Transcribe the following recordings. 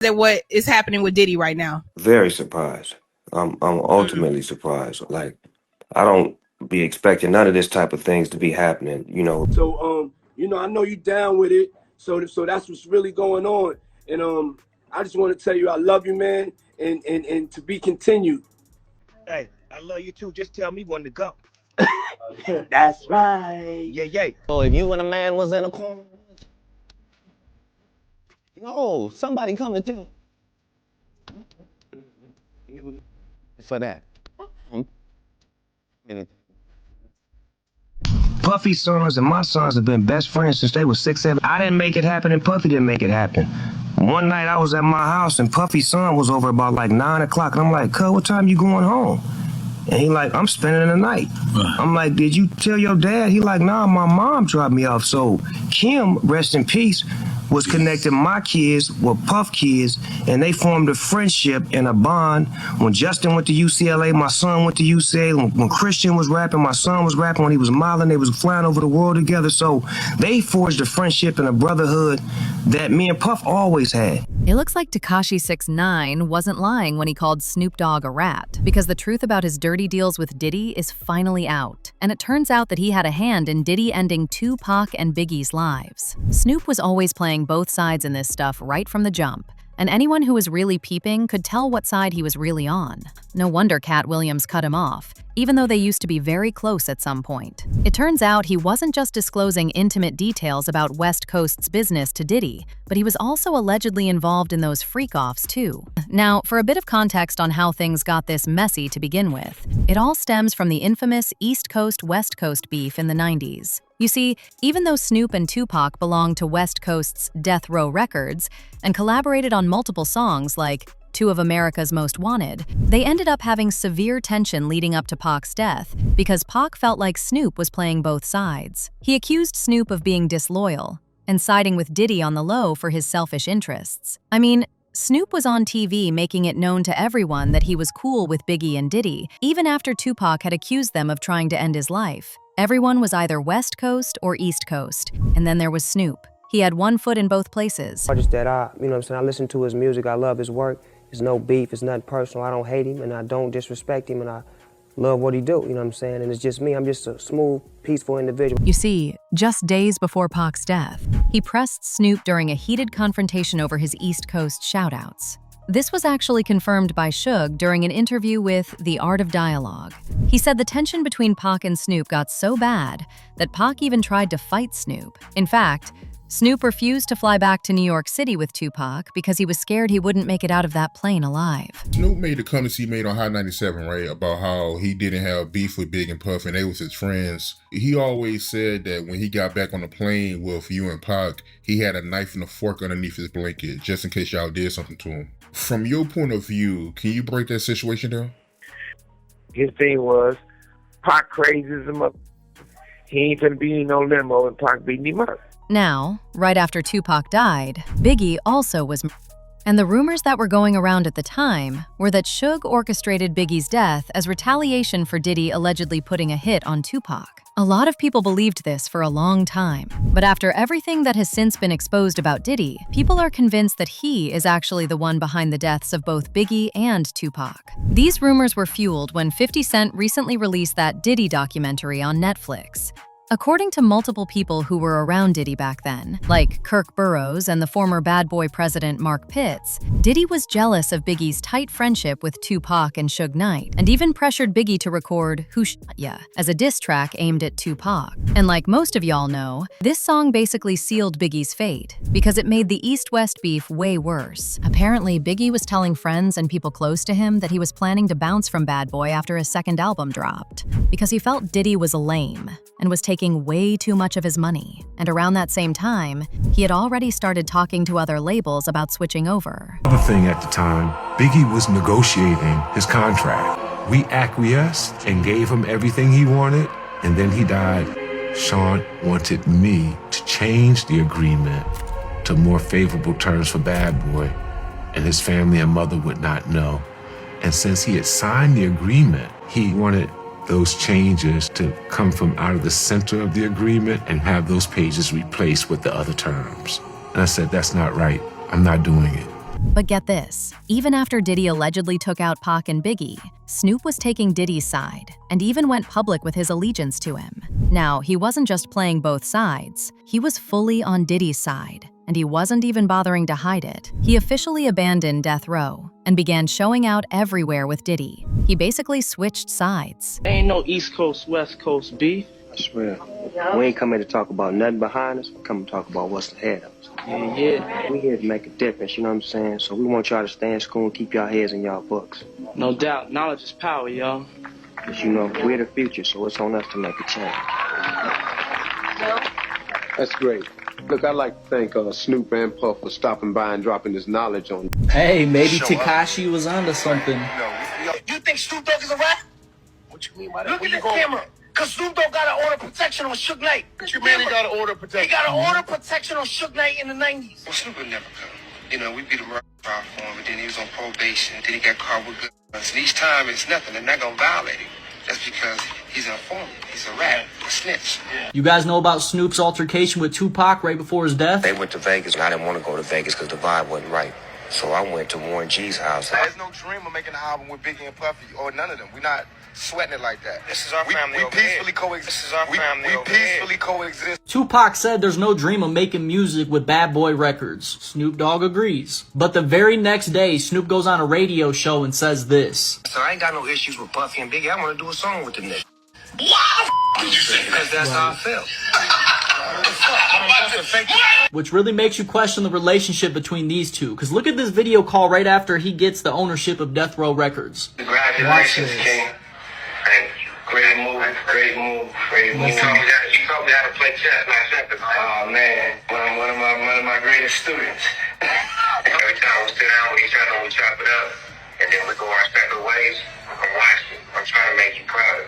at what is happening with Diddy right now? Very surprised. I'm ultimately surprised. Like, I don't be expecting none of this type of things to be happening, you know. So, I know you down with it. So that's what's really going on. And I just want to tell you I love you, man, and to be continued. Hey, I love you too. Just tell me when to go. That's right. Yeah. So if you and a man was in a corner, no, somebody come and tell for that. Puffy's sons and my sons have been best friends since they were 6, 7. I didn't make it happen and Puffy didn't make it happen. One night I was at my house and Puffy's son was over about like 9 o'clock and I'm like, cuz, what time you going home? And he like, I'm spending the night. I'm like, did you tell your dad? He like, nah, my mom dropped me off. So Kim, rest in peace, was connecting my kids with Puff kids, and they formed a friendship and a bond. When Justin went to UCLA, my son went to UCLA. When Christian was rapping, my son was rapping. When he was modeling, they was flying over the world together. So they forged a friendship and a brotherhood that me and Puff always had. It looks like Tekashi 6ix9ine wasn't lying when he called Snoop Dogg a rat, because the truth about his dirty deals with Diddy is finally out. And it turns out that he had a hand in Diddy ending Tupac and Biggie's lives. Snoop was always playing both sides in this stuff right from the jump, and anyone who was really peeping could tell what side he was really on. No wonder Katt Williams cut him off, even though they used to be very close at some point. It turns out he wasn't just disclosing intimate details about West Coast's business to Diddy, but he was also allegedly involved in those freak-offs too. Now, for a bit of context on how things got this messy to begin with, it all stems from the infamous East Coast-West Coast beef in the 90s. You see, even though Snoop and Tupac belonged to West Coast's Death Row Records and collaborated on multiple songs like Two of America's Most Wanted, they ended up having severe tension leading up to Pac's death because Pac felt like Snoop was playing both sides. He accused Snoop of being disloyal and siding with Diddy on the low for his selfish interests. I mean, Snoop was on TV making it known to everyone that he was cool with Biggie and Diddy, even after Tupac had accused them of trying to end his life. Everyone was either West Coast or East Coast, and then there was Snoop. He had one foot in both places. Artist that I listen to his music, I love his work. There's no beef, it's nothing personal. I don't hate him and I don't disrespect him and I love what he do, and it's just me. I'm just a smooth, peaceful individual. You see, just days before Pac's death, he pressed Snoop during a heated confrontation over his East Coast shoutouts. This was actually confirmed by Suge during an interview with The Art of Dialogue. He said the tension between Pac and Snoop got so bad that Pac even tried to fight Snoop. In fact, Snoop refused to fly back to New York City with Tupac because he was scared he wouldn't make it out of that plane alive. Snoop made the comments he made on Hot 97, right, about how he didn't have beef with Big and Puff and they was his friends. He always said that when he got back on the plane with you and Pac, he had a knife and a fork underneath his blanket just in case y'all did something to him. From your point of view, can you break that situation down? His thing was, Pac crazy as a mother. He ain't finna be in no limo and Pac beating him up. Now, right after Tupac died, Biggie also was murdered. And the rumors that were going around at the time were that Suge orchestrated Biggie's death as retaliation for Diddy allegedly putting a hit on Tupac. A lot of people believed this for a long time, but after everything that has since been exposed about Diddy, people are convinced that he is actually the one behind the deaths of both Biggie and Tupac. These rumors were fueled when 50 Cent recently released that Diddy documentary on Netflix. According to multiple people who were around Diddy back then, like Kirk Burroughs and the former Bad Boy president Mark Pitts, Diddy was jealous of Biggie's tight friendship with Tupac and Suge Knight, and even pressured Biggie to record Who Shot Ya as a diss track aimed at Tupac. And like most of y'all know, this song basically sealed Biggie's fate, because it made the East-West beef way worse. Apparently, Biggie was telling friends and people close to him that he was planning to bounce from Bad Boy after his second album dropped, because he felt Diddy was a lame and was taking way too much of his money. And around that same time, he had already started talking to other labels about switching over. Another thing at the time, Biggie was negotiating his contract. We acquiesced and gave him everything he wanted, and then he died. Sean wanted me to change the agreement to more favorable terms for Bad Boy, and his family and mother would not know. And since he had signed the agreement, he wanted those changes to come from out of the center of the agreement and have those pages replaced with the other terms. And I said, that's not right. I'm not doing it. But get this, even after Diddy allegedly took out Pac and Biggie, Snoop was taking Diddy's side and even went public with his allegiance to him. Now, he wasn't just playing both sides, he was fully on Diddy's side, and he wasn't even bothering to hide it. He officially abandoned Death Row and began showing out everywhere with Diddy. He basically switched sides. Ain't no East Coast, West Coast beef. I swear, we ain't come here to talk about nothing behind us, we come to talk about what's ahead of us. Yeah. We here to make a difference, you know what I'm saying? So we want y'all to stay in school and keep y'all heads in y'all books. No doubt, knowledge is power, y'all. Because you know, we're the future, so it's on us to make a change. That's great. Look, I'd like to thank Snoop and Puff for stopping by and dropping this knowledge on. Hey, maybe Tekashi was onto something. You think Snoop Dogg is a rat? What you mean by that? Look at this camera. Cause Snoop Dogg got an order of protection on Suge Knight. What you mean he got an order of protection? He got an order of protection on Suge Knight in the 90s. Well, Snoop would never come. You know, we beat him right for him, but then he was on probation. Then he got caught with guns. And each time it's nothing. They're not gonna violate him. That's because he's an informant. He's a rat, a snitch. You guys know about Snoop's altercation with Tupac right before his death? They went to Vegas, and I didn't want to go to Vegas because the vibe wasn't right. So I went to Warren G's house. There's no dream of making an album with Biggie and Puffy, or none of them. We're not sweating it like that. This is our family over here. We peacefully coexist. This is our family over here. We peacefully coexist. Tupac said there's no dream of making music with Bad Boy Records. Snoop Dogg agrees. But the very next day, Snoop goes on a radio show and says this. So I ain't got no issues with Puffy and Biggie. I want to do a song with them niggas. What did you say? Because that's how I felt. Which really makes you question the relationship between these two. Because look at this video call right after he gets the ownership of Death Row Records. Congratulations, King. Thank you. Great move, great move, great move. You taught me how to play chess, not checkers. Oh man, one of my greatest students. Every time we sit down with each other, we chop it up, and then we go our separate ways. I'm watching. I'm trying to make you proud.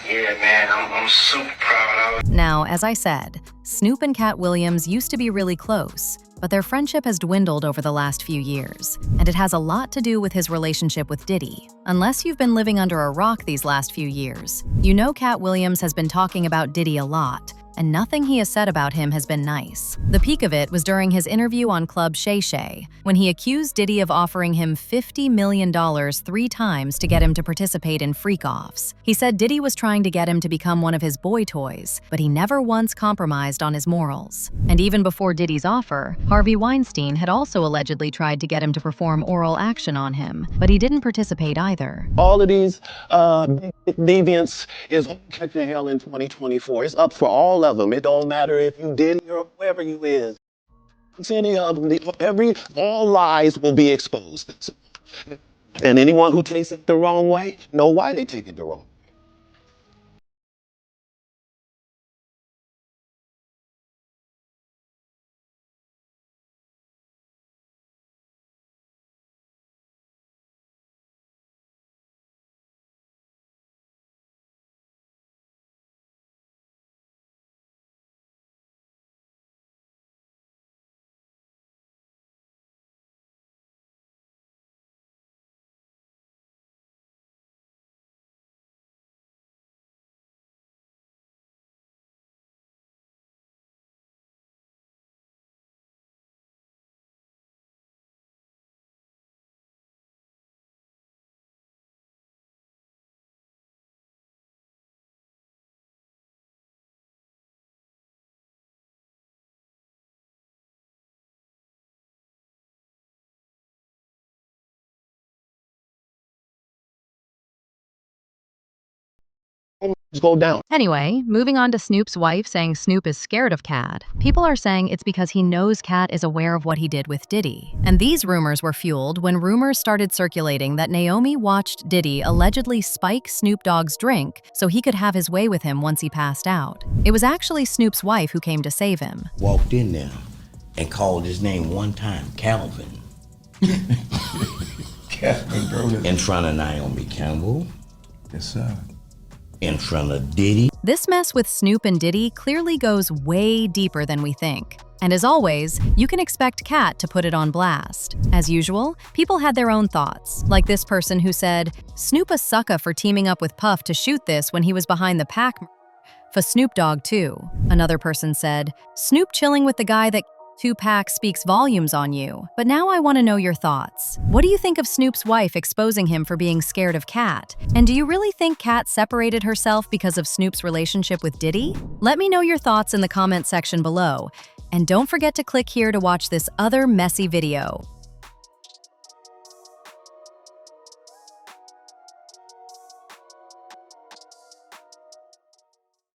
Yeah, man, I'm super proud of it. Now, as I said, Snoop and Katt Williams used to be really close, but their friendship has dwindled over the last few years, and it has a lot to do with his relationship with Diddy. Unless you've been living under a rock these last few years, you know Katt Williams has been talking about Diddy a lot, and nothing he has said about him has been nice. The peak of it was during his interview on Club Shay Shay, when he accused Diddy of offering him $50 million 3 times to get him to participate in freak-offs. He said Diddy was trying to get him to become one of his boy toys, but he never once compromised on his morals. And even before Diddy's offer, Harvey Weinstein had also allegedly tried to get him to perform oral action on him, but he didn't participate either. All of these deviants is catching hell in 2024. It's up for all of them. It don't matter if you Diddy or whoever you is. It's any of them. All lies will be exposed. And anyone who takes it the wrong way, know why they take it the wrong way. Go down. Anyway, moving on to Snoop's wife saying Snoop is scared of Katt. People are saying it's because he knows Katt is aware of what he did with Diddy. And these rumors were fueled when rumors started circulating that Naomi watched Diddy allegedly spike Snoop Dogg's drink so he could have his way with him once he passed out. It was actually Snoop's wife who came to save him. Walked in there and called his name one time, Calvin. In front of Naomi Campbell. Yes, sir. In front of Diddy. This mess with Snoop and Diddy clearly goes way deeper than we think. And as always, you can expect Katt to put it on blast. As usual, people had their own thoughts, like this person who said, Snoop a sucker for teaming up with Puff to shoot this when he was behind the Pac for Snoop Dogg too. Another person said, Snoop chilling with the guy that Tupac speaks volumes on you, but now I want to know your thoughts. What do you think of Snoop's wife exposing him for being scared of Katt? And do you really think Katt separated herself because of Snoop's relationship with Diddy? Let me know your thoughts in the comment section below. And don't forget to click here to watch this other messy video.